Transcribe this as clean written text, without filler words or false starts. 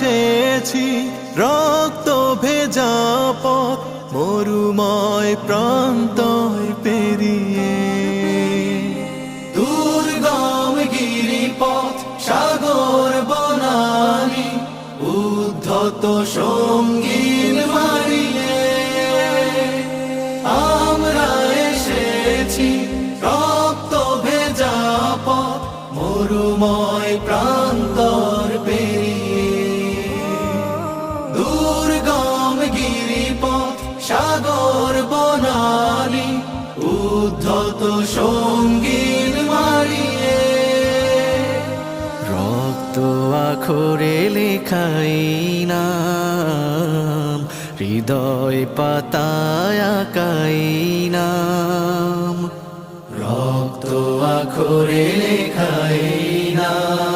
এসেছি রক্ত ভেজা পথ মরুময় প্রান্তর পেরিয়ে। দুর্গম গিরিপথ সাগর বনানী উদ্ধত সঙ্গীন মারিয়ে আমরা এসেছি রক্ত ভেজা পথ মরুময় প্রান্তর পেরিয়ে। দুর্গম গিরিপথ সাগর বনানী উদ্ধত সঙ্গীন মারিয়ে। রক্ত আখরে লেখাই নাম হৃদয় পাতায় আঁকাই নাম। রক্ত আখরে লেখাই নাম